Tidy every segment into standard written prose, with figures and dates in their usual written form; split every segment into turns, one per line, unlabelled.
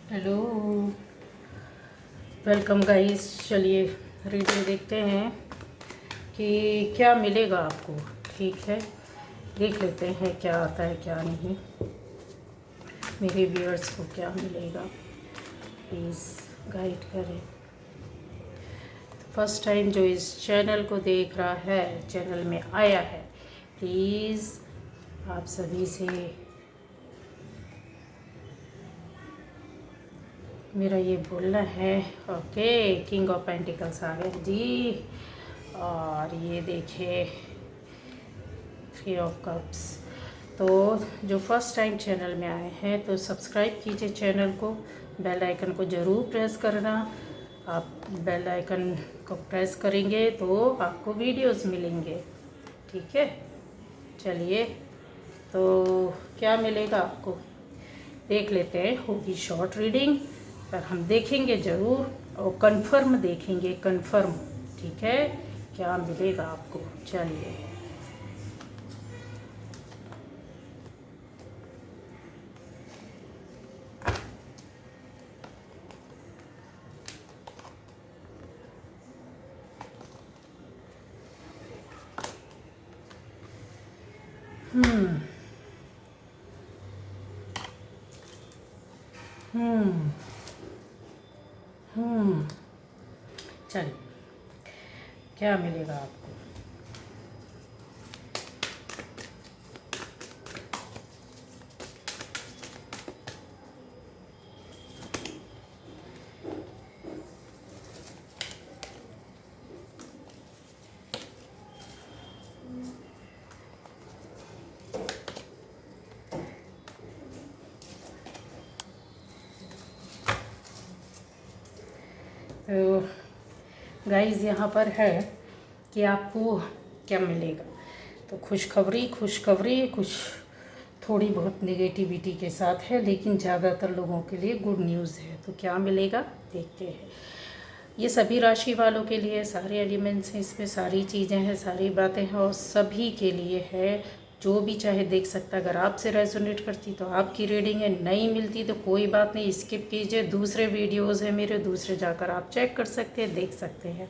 Hello, welcome guys. चलिए reading देखते हैं कि क्या मिलेगा आपको। ठीक है, देख लेते हैं क्या आता है क्या नहीं, मेरे व्यूअर्स को क्या मिलेगा। प्लीज़ गाइड करें। फर्स्ट टाइम जो इस चैनल को देख रहा है, चैनल में आया है, प्लीज़ आप सभी से मेरा ये बोलना है। ओके, किंग ऑफ पेंटिकल्स आ गए जी। और ये देखिए थ्री ऑफ कप्स। तो जो फर्स्ट टाइम चैनल में आए हैं तो सब्सक्राइब कीजिए चैनल को, बेल आइकन को ज़रूर प्रेस करना। आप बेल आइकन को प्रेस करेंगे तो आपको वीडियोस मिलेंगे। ठीक है, चलिए तो क्या मिलेगा आपको देख लेते हैं। होगी शॉर्ट रीडिंग पर हम देखेंगे ज़रूर और कंफर्म देखेंगे, कंफर्म। ठीक है, क्या मिलेगा आपको। चलिए हम्म हम्म हम्म चलिए क्या मिलेगा आपको। तो गाइस यहाँ पर है कि आपको क्या मिलेगा। तो खुशखबरी खुशखबरी कुछ थोड़ी बहुत नेगेटिविटी के साथ है, लेकिन ज़्यादातर लोगों के लिए गुड न्यूज़ है। तो क्या मिलेगा देखते हैं। ये सभी राशि वालों के लिए सारे एलिमेंट्स हैं, इसमें सारी चीज़ें हैं, सारी बातें हैं और सभी के लिए है। जो भी चाहे देख सकता है। अगर आपसे रेजोनेट करती तो आपकी रीडिंग है, नहीं मिलती तो कोई बात नहीं, स्किप कीजिए। दूसरे वीडियोस हैं मेरे, दूसरे जाकर आप चेक कर सकते हैं, देख सकते हैं।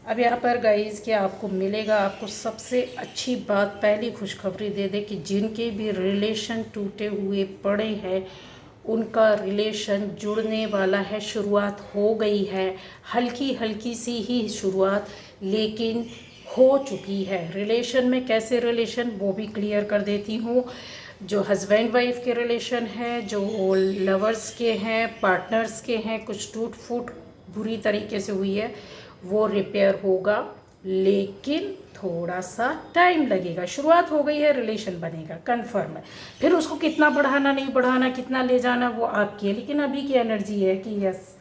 अब यहाँ पर गाइस क्या आपको मिलेगा। आपको सबसे अच्छी बात, पहली खुशखबरी दे दे कि जिनके भी रिलेशन टूटे हुए पड़े हैं उनका रिलेशन जुड़ने वाला है, शुरुआत हो गई है। हल्की हल्की सी ही शुरुआत, लेकिन हो चुकी है। रिलेशन में कैसे रिलेशन वो भी क्लियर कर देती हूँ। जो हस्बैंड वाइफ के रिलेशन है, जो लवर्स के हैं, पार्टनर्स के हैं, कुछ टूट फूट बुरी तरीके से हुई है, वो रिपेयर होगा, लेकिन थोड़ा सा टाइम लगेगा। शुरुआत हो गई है, रिलेशन बनेगा, कंफर्म है। फिर उसको कितना बढ़ाना नहीं बढ़ाना, कितना ले जाना, वो आपकी है। लेकिन अभी की एनर्जी है कि यस,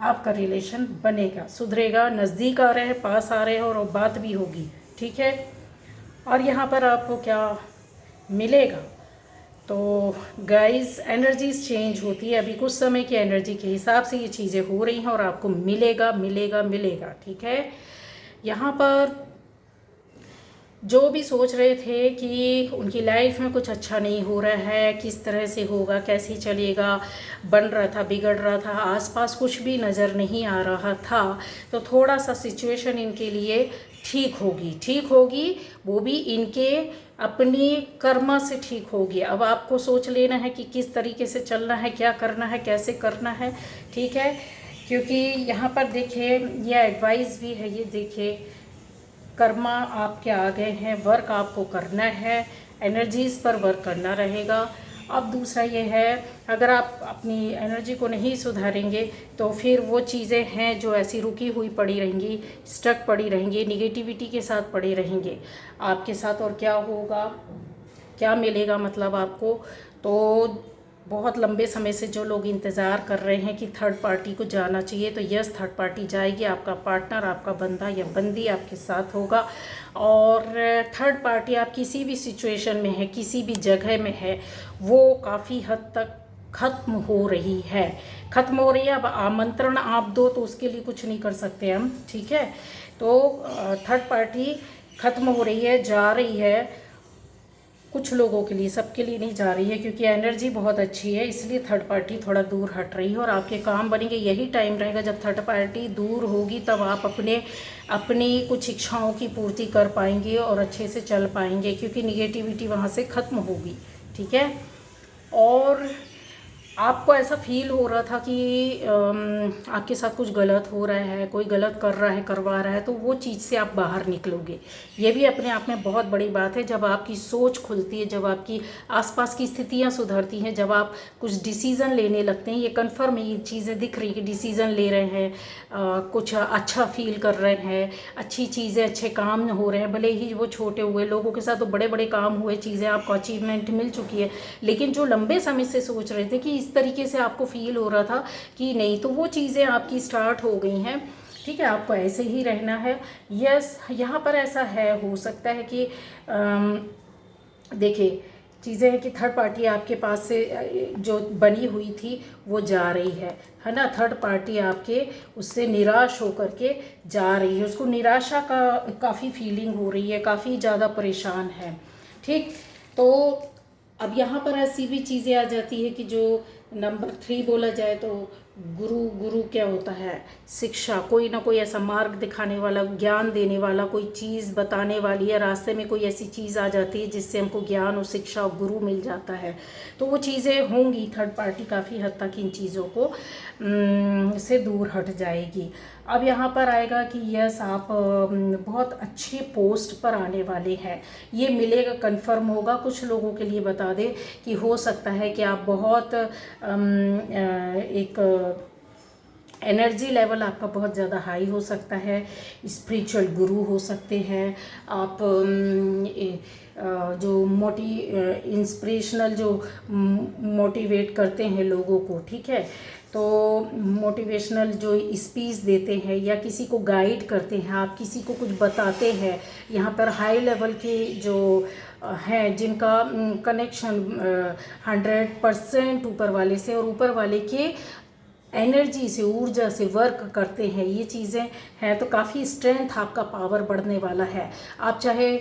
आपका रिलेशन बनेगा, सुधरेगा, नज़दीक आ रहे हैं, पास आ रहे हैं और बात भी होगी। ठीक है, और यहाँ पर आपको क्या मिलेगा। तो गाइस एनर्जीज चेंज होती है, अभी कुछ समय की एनर्जी के हिसाब से ये चीज़ें हो रही हैं और आपको मिलेगा मिलेगा मिलेगा। ठीक है, यहाँ पर जो भी सोच रहे थे कि उनकी लाइफ में कुछ अच्छा नहीं हो रहा है, किस तरह से होगा, कैसे चलेगा, बन रहा था, बिगड़ रहा था, आसपास कुछ भी नज़र नहीं आ रहा था, तो थोड़ा सा सिचुएशन इनके लिए ठीक होगी, ठीक होगी। वो भी इनके अपनी कर्मा से ठीक होगी। अब आपको सोच लेना है कि किस तरीके से चलना है, क्या करना है, कैसे करना है। ठीक है, क्योंकि यहाँ पर देखिए ये एडवाइस भी है। ये देखिए कर्मा आपके आ गए हैं, वर्क आपको करना है, एनर्जीज़ पर वर्क करना रहेगा। अब दूसरा ये है, अगर आप अपनी एनर्जी को नहीं सुधारेंगे तो फिर वो चीज़ें हैं जो ऐसी रुकी हुई पड़ी रहेंगी, स्टक पड़ी रहेंगी, निगेटिविटी के साथ पड़ी रहेंगे आपके साथ। और क्या होगा, क्या मिलेगा मतलब आपको। तो बहुत लंबे समय से जो लोग इंतज़ार कर रहे हैं कि थर्ड पार्टी को जाना चाहिए, तो यस, थर्ड पार्टी जाएगी। आपका पार्टनर, आपका बंदा या बंदी आपके साथ होगा। और थर्ड पार्टी आप किसी भी सिचुएशन में है, किसी भी जगह में है, वो काफ़ी हद तक ख़त्म हो रही है, ख़त्म हो रही है। अब आमंत्रण आप दो तो उसके लिए कुछ नहीं कर सकते हम। ठीक है, तो थर्ड पार्टी ख़त्म हो रही है, जा रही है। कुछ लोगों के लिए, सबके लिए नहीं जा रही है, क्योंकि एनर्जी बहुत अच्छी है, इसलिए थर्ड पार्टी थोड़ा दूर हट रही है और आपके काम बनेंगे। यही टाइम रहेगा जब थर्ड पार्टी दूर होगी, तब आप अपनी कुछ इच्छाओं की पूर्ति कर पाएंगे और अच्छे से चल पाएंगे, क्योंकि निगेटिविटी वहाँ से ख़त्म होगी। ठीक है। और आपको ऐसा फील हो रहा था कि आपके साथ कुछ गलत हो रहा है, कोई गलत कर रहा है, करवा रहा है, तो वो चीज़ से आप बाहर निकलोगे। ये भी अपने आप में बहुत बड़ी बात है। जब आपकी सोच खुलती है, जब आपकी आसपास की स्थितियां सुधरती हैं, जब आप कुछ डिसीज़न लेने लगते हैं, ये कन्फर्म है, ये चीज़ें दिख रही कि डिसीज़न ले रहे हैं, कुछ अच्छा फील कर रहे हैं, अच्छी चीज़ें, अच्छे काम हो रहे हैं, भले ही वो छोटे हुए। लोगों के साथ तो बड़े बड़े काम हुए, चीज़ें आपको अचीवमेंट मिल चुकी है, लेकिन जो लंबे समय से सोच रहे थे कि इस तरीके से आपको फील हो रहा था कि नहीं, तो वो चीज़ें आपकी स्टार्ट हो गई हैं। ठीक है, आपको ऐसे ही रहना है। यस, यहाँ पर ऐसा है, हो सकता है कि देखिए, चीज़ें हैं कि थर्ड पार्टी आपके पास से जो बनी हुई थी वो जा रही है ना। थर्ड पार्टी आपके उससे निराश होकर के जा रही है, उसको निराशा का काफ़ी फीलिंग हो रही है, काफ़ी ज़्यादा परेशान है। ठीक, तो अब यहाँ पर ऐसी भी चीज़ें आ जाती है कि जो नंबर 3 बोला जाए तो गुरु क्या होता है? शिक्षा, कोई ना कोई ऐसा मार्ग दिखाने वाला, ज्ञान देने वाला, कोई चीज़ बताने वाली है, रास्ते में कोई ऐसी चीज़ आ जाती है जिससे हमको ज्ञान और शिक्षा और गुरु मिल जाता है। तो वो चीज़ें होंगी, थर्ड पार्टी काफ़ी हद तक इन चीज़ों को से दूर हट जाएगी। अब यहाँ पर आएगा कि यस, आप बहुत अच्छे पोस्ट पर आने वाले हैं, ये मिलेगा, कंफर्म होगा। कुछ लोगों के लिए बता दें कि हो सकता है कि आप बहुत एक एनर्जी लेवल आपका बहुत ज़्यादा हाई हो सकता है, स्पिरिचुअल गुरु हो सकते हैं आप, जो इंस्पिरेशनल जो मोटिवेट करते हैं लोगों को। ठीक है, तो मोटिवेशनल जो स्पीच देते हैं या किसी को गाइड करते हैं, आप किसी को कुछ बताते हैं, यहाँ पर हाई लेवल के जो हैं जिनका कनेक्शन 100% ऊपर वाले से और ऊपर वाले के एनर्जी से, ऊर्जा से वर्क करते हैं, ये चीज़ें हैं, तो काफ़ी स्ट्रेंथ आपका पावर बढ़ने वाला है। आप चाहे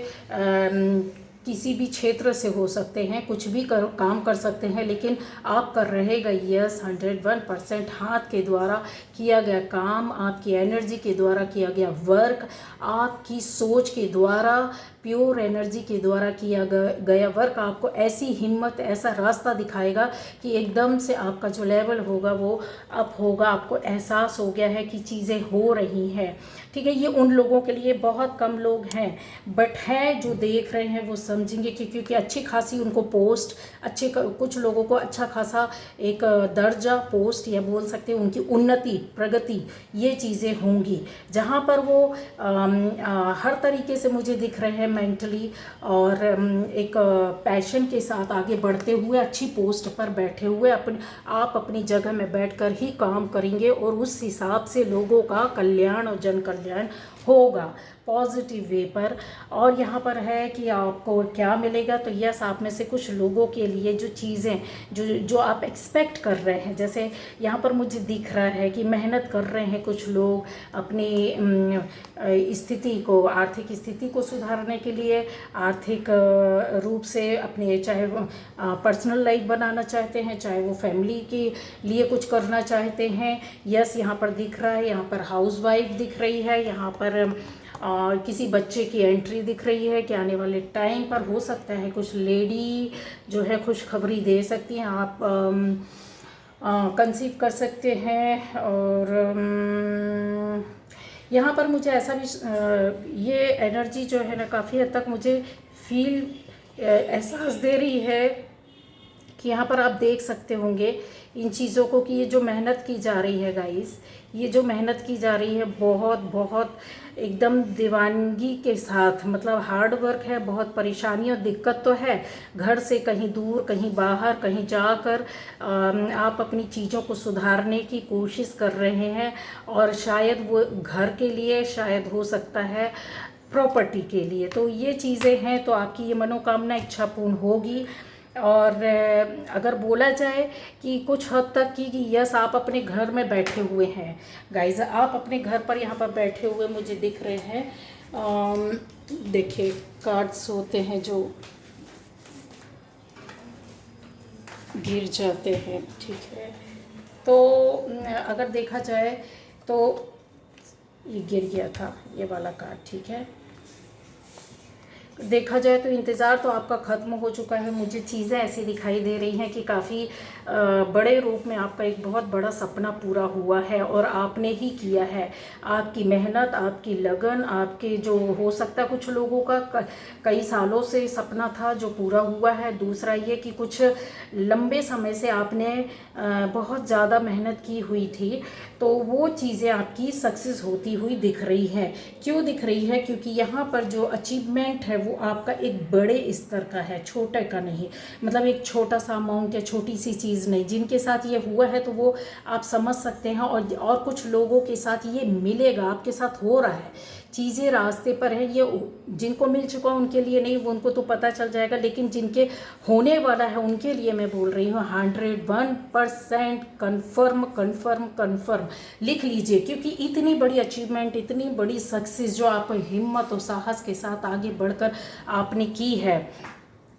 किसी भी क्षेत्र से हो सकते हैं, कुछ भी काम कर सकते हैं, लेकिन आप कर रहेगा यस 101% हाथ के द्वारा किया गया काम, आपकी एनर्जी के द्वारा किया गया वर्क, आपकी सोच के द्वारा, प्योर एनर्जी के द्वारा किया गया वर्क आपको ऐसी हिम्मत, ऐसा रास्ता दिखाएगा कि एकदम से आपका जो लेवल होगा वो अप होगा। आपको एहसास हो गया है कि चीज़ें हो रही हैं। ठीक है, ये उन लोगों के लिए बहुत कम लोग हैं, बट हैं जो देख रहे हैं वो समझेंगे कि क्योंकि अच्छी खासी उनको पोस्ट, कुछ लोगों को अच्छा खासा एक दर्जा, पोस्ट या बोल सकते हैं उनकी उन्नति, प्रगति, ये चीज़ें होंगी, जहाँ पर वो हर तरीके से मुझे दिख रहे हैं मेंटली और एक पैशन के साथ आगे बढ़ते हुए, अच्छी पोस्ट पर बैठे हुए आप अपनी जगह में बैठकर ही काम करेंगे और उस हिसाब से लोगों का कल्याण और जन कल्याण होगा पॉजिटिव वे पर। और यहाँ पर है कि आपको क्या मिलेगा, तो यस, आप में से कुछ लोगों के लिए जो चीज़ें जो आप एक्सपेक्ट कर रहे हैं, जैसे यहाँ पर मुझे दिख रहा है कि मेहनत कर रहे हैं कुछ लोग अपनी स्थिति को, आर्थिक स्थिति को सुधारने के लिए, आर्थिक रूप से अपने, चाहे वो पर्सनल लाइफ बनाना चाहते हैं, चाहे वो फैमिली के लिए कुछ करना चाहते हैं। यस, यहाँ पर दिख रहा है, यहाँ पर हाउसवाइफ दिख रही है, यहाँ पर और किसी बच्चे की एंट्री दिख रही है कि आने वाले टाइम पर हो सकता है कुछ लेडी जो है खुशखबरी दे सकती हैं, आप कंसीव कर सकते हैं। और यहाँ पर मुझे ऐसा भी ये एनर्जी जो है ना काफ़ी हद तक मुझे एहसास दे रही है कि यहाँ पर आप देख सकते होंगे इन चीज़ों को कि ये जो मेहनत की जा रही है गाइस, ये जो मेहनत की जा रही है बहुत बहुत एकदम दीवानगी के साथ, मतलब हार्ड वर्क है, बहुत परेशानी और दिक्कत तो है, घर से कहीं दूर, कहीं बाहर, कहीं जाकर आप अपनी चीज़ों को सुधारने की कोशिश कर रहे हैं और शायद वो घर के लिए, शायद हो सकता है प्रॉपर्टी के लिए। तो ये चीज़ें हैं, तो आपकी ये मनोकामना इच्छा पूर्ण होगी। और अगर बोला जाए कि कुछ हद तक कि यस, आप अपने घर में बैठे हुए हैं गाइज, आप अपने घर पर यहाँ पर बैठे हुए मुझे दिख रहे हैं। देखिए कार्ड्स होते हैं जो गिर जाते हैं। ठीक है, तो अगर देखा जाए तो ये गिर गया था ये वाला कार्ड। ठीक है, देखा जाए तो इंतज़ार तो आपका ख़त्म हो चुका है। मुझे चीज़ें ऐसी दिखाई दे रही हैं कि काफ़ी बड़े रूप में आपका एक बहुत बड़ा सपना पूरा हुआ है और आपने ही किया है। आपकी मेहनत, आपकी लगन, आपके जो हो सकता है कुछ लोगों का कई सालों से सपना था जो पूरा हुआ है। दूसरा ये कि कुछ लंबे समय से आपने बहुत ज़्यादा मेहनत की हुई थी, तो वो चीज़ें आपकी सक्सेस होती हुई दिख रही हैं। क्यों दिख रही है? क्योंकि यहाँ पर जो अचीवमेंट है वो आपका एक बड़े स्तर का है, छोटे का नहीं। मतलब एक छोटा सा अमाउंट या छोटी सी चीज़ नहीं। जिनके साथ ये हुआ है तो वो आप समझ सकते हैं, और कुछ लोगों के साथ ये मिलेगा, आपके साथ हो रहा है। चीज़ें रास्ते पर है, ये जिनको मिल चुका उनके लिए नहीं, वो उनको तो पता चल जाएगा, लेकिन जिनके होने वाला है उनके लिए मैं बोल रही हूँ 101% कन्फर्म कन्फर्म कन्फर्म लिख लीजिए। क्योंकि इतनी बड़ी अचीवमेंट, इतनी बड़ी सक्सेस जो आप हिम्मत और साहस के साथ आगे बढ़कर आपने की है,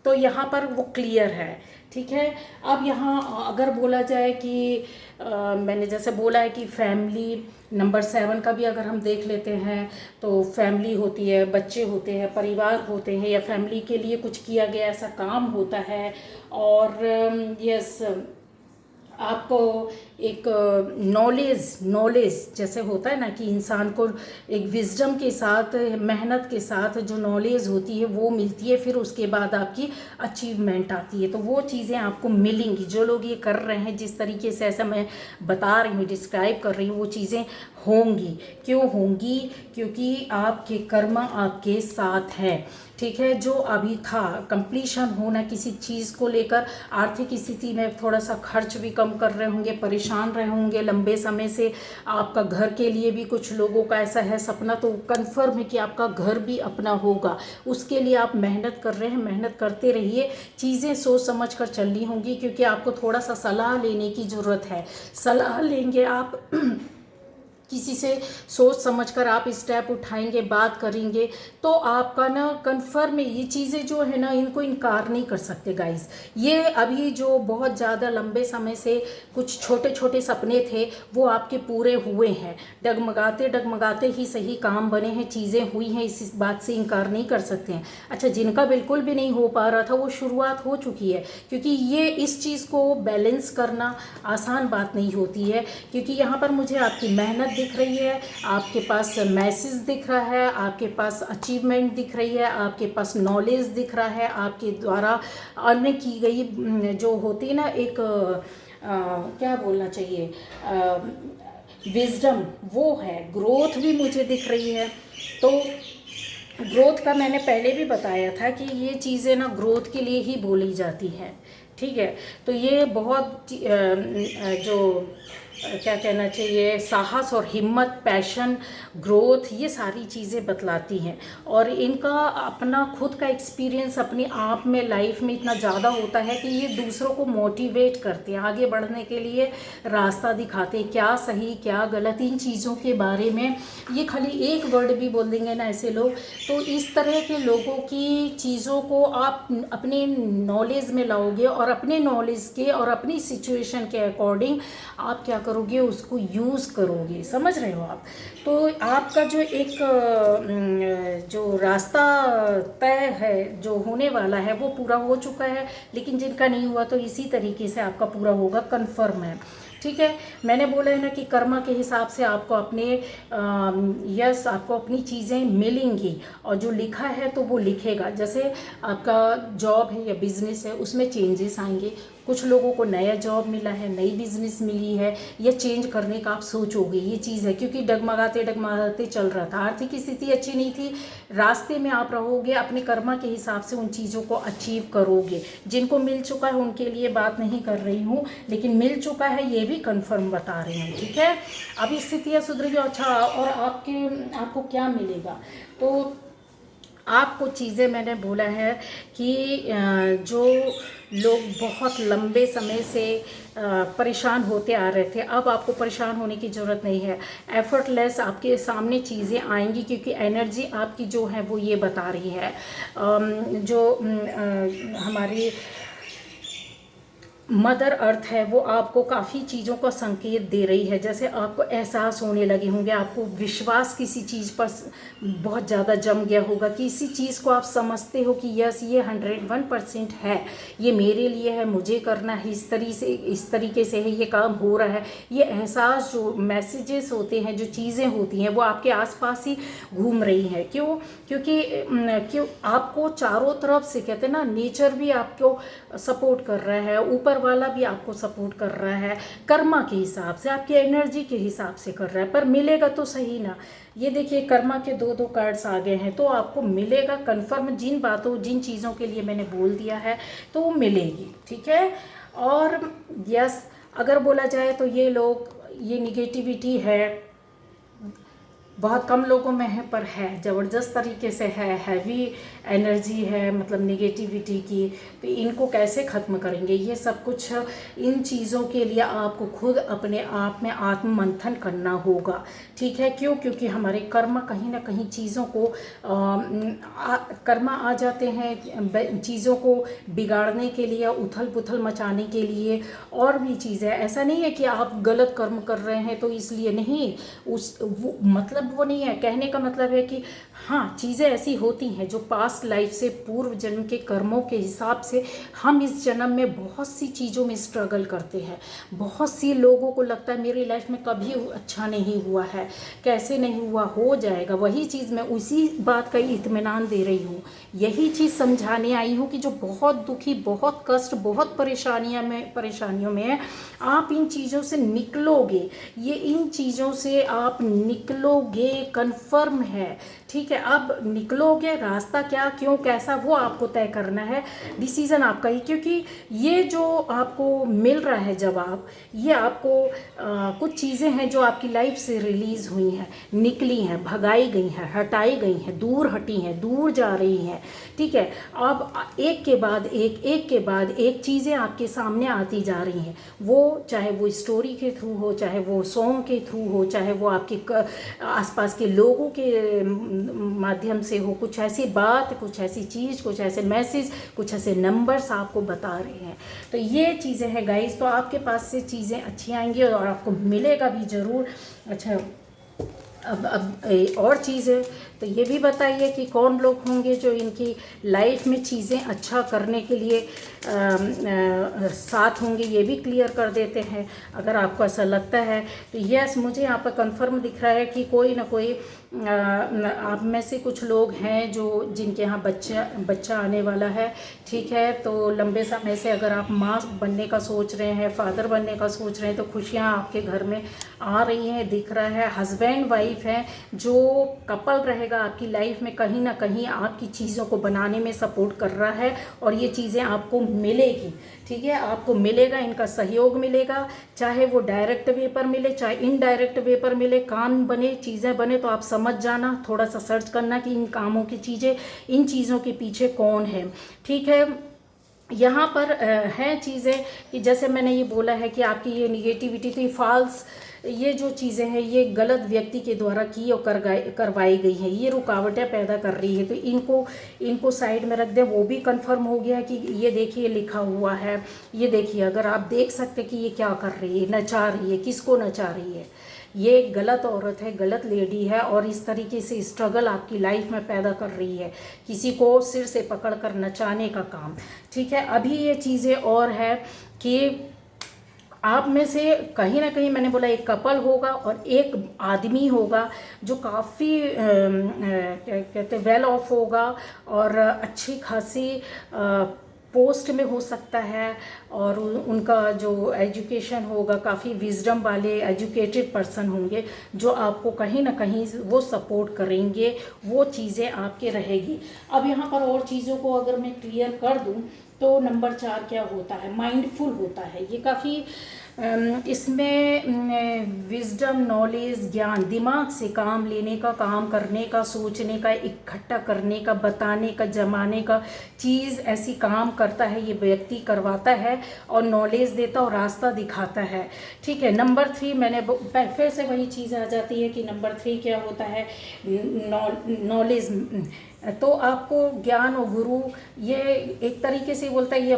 तो यहाँ पर वो क्लियर है। ठीक है, अब यहाँ अगर बोला जाए कि मैंने जैसे बोला है कि फैमिली नंबर 7 का भी अगर हम देख लेते हैं तो फैमिली होती है, बच्चे होते हैं, परिवार होते हैं, या फैमिली के लिए कुछ किया गया ऐसा काम होता है। और यस, आपको एक नॉलेज जैसे होता है ना कि इंसान को एक विजडम के साथ, मेहनत के साथ जो नॉलेज होती है वो मिलती है, फिर उसके बाद आपकी अचीवमेंट आती है। तो वो चीज़ें आपको मिलेंगी। जो लोग ये कर रहे हैं, जिस तरीके से ऐसा मैं बता रही हूँ, डिस्क्राइब कर रही हूँ, वो चीज़ें होंगी। क्यों होंगी? क्योंकि आपके कर्म आपके साथ है। ठीक है, जो अभी था कंप्लीशन होना किसी चीज़ को लेकर, आर्थिक स्थिति में थोड़ा सा खर्च भी कम कर रहे होंगे, परेशान रहे होंगे लंबे समय से, आपका घर के लिए भी कुछ लोगों का ऐसा है सपना, तो कंफर्म है कि आपका घर भी अपना होगा। उसके लिए आप मेहनत कर रहे हैं, मेहनत करते रहिए। चीज़ें सोच समझ कर चलनी होंगी, क्योंकि आपको थोड़ा सा सलाह लेने की ज़रूरत है। सलाह लेंगे आप किसी से, सोच समझकर आप स्टेप उठाएंगे, बात करेंगे, तो आपका ना कन्फर्म है। ये चीज़ें जो है ना, इनको इनकार नहीं कर सकते गाइस। ये अभी जो बहुत ज़्यादा लंबे समय से कुछ छोटे छोटे सपने थे वो आपके पूरे हुए हैं। डगमगाते डगमगाते ही सही काम बने हैं, चीज़ें हुई हैं, इस बात से इनकार नहीं कर सकते हैं। अच्छा, जिनका बिल्कुल भी नहीं हो पा रहा था वो शुरुआत हो चुकी है, क्योंकि ये इस चीज़ को बैलेंस करना आसान बात नहीं होती है। क्योंकि यहाँ पर मुझे आपकी मेहनत दिख रही है, आपके पास मैसेज दिख रहा है, आपके पास अचीवमेंट दिख रही है, आपके पास नॉलेज दिख रहा है, आपके द्वारा अर्न की गई जो होती है ना एक क्या बोलना चाहिए, विजडम, वो है। ग्रोथ भी मुझे दिख रही है। तो ग्रोथ का मैंने पहले भी बताया था कि ये चीज़ें ना ग्रोथ के लिए ही बोली जाती हैं। ठीक है, तो ये बहुत जो क्या कहना चाहिए, साहस और हिम्मत, पैशन, ग्रोथ, ये सारी चीज़ें बतलाती हैं। और इनका अपना खुद का एक्सपीरियंस अपने आप में लाइफ में इतना ज़्यादा होता है कि ये दूसरों को मोटिवेट करते हैं, आगे बढ़ने के लिए रास्ता दिखाते हैं, क्या सही क्या गलत, इन चीज़ों के बारे में। ये खाली एक वर्ड भी बोल देंगे ना ऐसे लोग, तो इस तरह के लोगों की चीज़ों को आप अपने नॉलेज में लाओगे, और अपने नॉलेज के और अपनी सिचुएशन के अकॉर्डिंग आप क्या करोगे, उसको यूज़ करोगे। समझ रहे हो आप? तो आपका जो एक जो रास्ता तय है, जो होने वाला है, वो पूरा हो चुका है। लेकिन जिनका नहीं हुआ तो इसी तरीके से आपका पूरा होगा, कन्फर्म है। ठीक है, मैंने बोला है ना कि कर्मा के हिसाब से आपको अपने यस, आपको अपनी चीज़ें मिलेंगी, और जो लिखा है तो वो लिखेगा। जैसे आपका जॉब है या बिजनेस है, उसमें चेंजेस आएंगे। कुछ लोगों को नया जॉब मिला है, नई बिजनेस मिली है, या चेंज करने का आप सोचोगे, ये चीज़ है। क्योंकि डगमगाते डगमगाते चल रहा था, आर्थिक स्थिति अच्छी नहीं थी, रास्ते में आप रहोगे, अपने कर्मा के हिसाब से उन चीज़ों को अचीव करोगे। जिनको मिल चुका है उनके लिए बात नहीं कर रही हूँ, लेकिन मिल चुका है ये भी कंफर्म बता रही हूँ। ठीक है, अभी स्थितियाँ सुधरेगी। अच्छा, और आपको क्या मिलेगा? तो आपको चीज़ें मैंने बोला है कि जो लोग बहुत लंबे समय से परेशान होते आ रहे थे, अब आपको परेशान होने की ज़रूरत नहीं है। एफर्टलेस आपके सामने चीज़ें आएंगी, क्योंकि एनर्जी आपकी जो है वो ये बता रही है। जो हमारी मदर अर्थ है वो आपको काफ़ी चीज़ों का संकेत दे रही है। जैसे आपको एहसास होने लगे होंगे, आपको विश्वास किसी चीज़ पर बहुत ज़्यादा जम गया होगा, किसी चीज़ को आप समझते हो कि यस ये 101% है, ये मेरे लिए है, मुझे करना है, इस तरीके से है, ये काम हो रहा है। ये एहसास, जो मैसेजेस होते हैं, जो चीज़ें होती हैं, वो आपके आसपास ही घूम रही हैं। क्यों? क्योंकि आपको चारों तरफ से, कहते हैं ना, नेचर भी आपको सपोर्ट कर रहा है, ऊपर वाला भी आपको सपोर्ट कर रहा है, कर्मा के हिसाब से, आपकी एनर्जी के हिसाब से कर रहा है। पर मिलेगा तो सही ना। ये देखिए कर्मा के दो कार्ड्स आ गए हैं, तो आपको मिलेगा कन्फर्म। जिन बातों, जिन चीज़ों के लिए मैंने बोल दिया है तो वो मिलेगी, ठीक है। और यस, अगर बोला जाए तो ये निगेटिविटी है, बहुत कम लोगों में है, पर है, ज़बरदस्त तरीके से है, हैवी एनर्जी है, मतलब नेगेटिविटी की। तो इनको कैसे ख़त्म करेंगे, ये सब कुछ, इन चीज़ों के लिए आपको खुद अपने आप में आत्म मंथन करना होगा, ठीक है। क्यों? क्योंकि हमारे कर्म कहीं ना कहीं चीज़ों को कर्मा आ जाते हैं चीज़ों को बिगाड़ने के लिए, उथल पुथल मचाने के लिए, और भी चीज़ें। ऐसा नहीं है कि आप गलत कर्म कर रहे हैं तो इसलिए नहीं, मतलब वो नहीं है। कहने का मतलब है कि हाँ, चीज़ें ऐसी होती हैं जो पास्ट लाइफ से, पूर्व जन्म के कर्मों के हिसाब से हम इस जन्म में बहुत सी चीज़ों में स्ट्रगल करते हैं। बहुत सी लोगों को लगता है मेरी लाइफ में कभी अच्छा नहीं हुआ है, कैसे नहीं हुआ, हो जाएगा। वही चीज़ मैं उसी बात का इत्मीनान दे रही हूँ, यही चीज़ समझाने आई हूँ कि जो बहुत दुखी, बहुत कष्ट, बहुत परेशानियों में है, आप इन चीज़ों से निकलोगे। ये इन चीज़ों से आप निकलोगे, कन्फर्म है, ठीक है। अब निकलोगे, रास्ता क्या, क्यों, कैसा, वो आपको तय करना है, डिसीज़न आपका ही। क्योंकि ये जो आपको मिल रहा है जवाब, ये आपको कुछ चीज़ें हैं जो आपकी लाइफ से रिलीज़ हुई हैं, निकली हैं, भगाई गई हैं, हटाई गई हैं, दूर हटी हैं, दूर जा रही हैं, ठीक है। अब एक के बाद एक चीज़ें आपके सामने आती जा रही हैं। वो चाहे वो स्टोरी के थ्रू हो, चाहे वो सॉन्ग के थ्रू हो, चाहे वो आपके आसपास के लोगों के माध्यम से हो, कुछ ऐसी बात, कुछ ऐसी चीज़, कुछ ऐसे मैसेज, कुछ ऐसे नंबर्स आपको बता रहे हैं। तो ये चीज़ें हैं गाइस, तो आपके पास से चीज़ें अच्छी आएंगी और आपको मिलेगा भी ज़रूर। अच्छा, अब और चीज़ें तो ये भी बताइए कि कौन लोग होंगे जो इनकी लाइफ में चीज़ें अच्छा करने के लिए साथ होंगे, ये भी क्लियर कर देते हैं अगर आपको ऐसा लगता है तो। यस, मुझे यहाँ पर कंफर्म दिख रहा है कि कोई ना कोई आप में से कुछ लोग हैं जो जिनके यहाँ बच्चा आने वाला है, ठीक है। तो लंबे समय से अगर आप माँ बनने का सोच रहे हैं, फादर बनने का सोच रहे हैं, तो खुशियाँ आपके घर में आ रही हैं, दिख रहा है। हस्बैंड वाइफ है, जो कपल रहेगा आपकी लाइफ में, कहीं ना कहीं आपकी चीज़ों को बनाने में सपोर्ट कर रहा है और ये चीज़ें आपको मिलेगी, ठीक है। आपको मिलेगा, इनका सहयोग मिलेगा, चाहे वो डायरेक्ट वे पर मिले, चाहे इनडायरेक्ट वे पर मिले। काम बने, चीज़ें बने तो आप समझ जाना, थोड़ा सा सर्च करना कि इन कामों की चीज़ें, इन चीज़ों के पीछे कौन है, ठीक है। यहाँ पर हैं चीज़ें कि जैसे मैंने ये बोला है कि आपकी ये निगेटिविटी थी, फॉल्स, ये जो चीज़ें हैं ये गलत व्यक्ति के द्वारा की और करवाई गई हैं, ये रुकावटें पैदा कर रही है। तो इनको साइड में रख दें। वो भी कंफर्म हो गया कि ये देखिए लिखा हुआ है, ये देखिए, अगर आप देख सकते कि ये क्या कर रही है, नचा रही है, किसको नचा रही है। ये गलत औरत है, गलत लेडी है और इस तरीके से स्ट्रगल आपकी लाइफ में पैदा कर रही है, किसी को सिर से पकड़ कर नचाने का काम, ठीक है। अभी ये चीज़ें और है कि आप में से कहीं ना कहीं, मैंने बोला, एक कपल होगा और एक आदमी होगा जो काफ़ी कहते वेल ऑफ होगा और अच्छी खासी पोस्ट में हो सकता है, और उनका जो एजुकेशन होगा, काफ़ी विजडम वाले एजुकेटेड पर्सन होंगे जो आपको कहीं ना कहीं वो सपोर्ट करेंगे, वो चीज़ें आपके रहेगी। अब यहाँ पर और चीज़ों को अगर मैं क्लियर कर दूँ तो नंबर 4 क्या होता है, माइंडफुल होता है। ये काफ़ी इसमें विजडम, नॉलेज, ज्ञान, दिमाग से काम लेने का, काम करने का, सोचने का, इकट्ठा करने का, बताने का, जमाने का चीज़ ऐसी काम करता है, ये व्यक्ति करवाता है और नॉलेज देता और रास्ता दिखाता है, ठीक है। नंबर 3, मैंने फिर से वही चीज़ आ जाती है कि नंबर 3 क्या होता है, नॉलेज, तो आपको ज्ञान और गुरु, ये एक तरीके से बोलता है, ये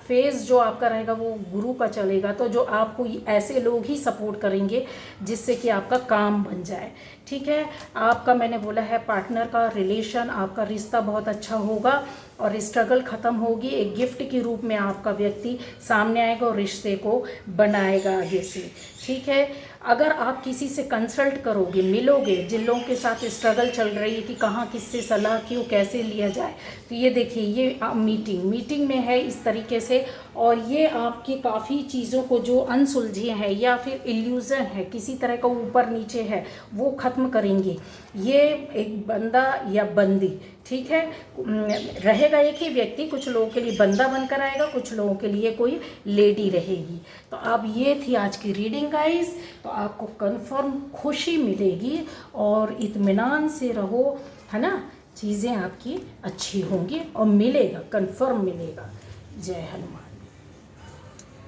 फेज़ जो आपका रहेगा वो गुरु का चलेगा, तो जो आपको ऐसे लोग ही सपोर्ट करेंगे जिससे कि आपका काम बन जाए। ठीक है, आपका मैंने बोला है पार्टनर का रिलेशन, आपका रिश्ता बहुत अच्छा होगा और स्ट्रगल ख़त्म होगी। एक गिफ्ट के रूप में आपका व्यक्ति सामने आएगा और रिश्ते को बनाएगा आगे से। ठीक है, अगर आप किसी से कंसल्ट करोगे, मिलोगे, जिन लोगों के साथ स्ट्रगल चल रही है कि कहाँ किससे सलाह क्यों कैसे लिया जाए, तो ये देखिए, ये मीटिंग में है इस तरीके से, और ये आपकी काफ़ी चीज़ों को जो अनसुलझी है या फिर इल्यूज़न है, किसी तरह का ऊपर नीचे है, वो ख़त्म करेंगे। ये एक बंदा या बंदी, ठीक है, रहेगा एक ही व्यक्ति, कुछ लोगों के लिए बंदा बनकर आएगा, कुछ लोगों के लिए कोई लेडी रहेगी। तो अब ये थी आज की रीडिंग गाइस, तो आपको कंफर्म खुशी मिलेगी और इत्मीनान से रहो, है ना, चीज़ें आपकी अच्छी होंगी और मिलेगा, कंफर्म मिलेगा। जय हनुमान।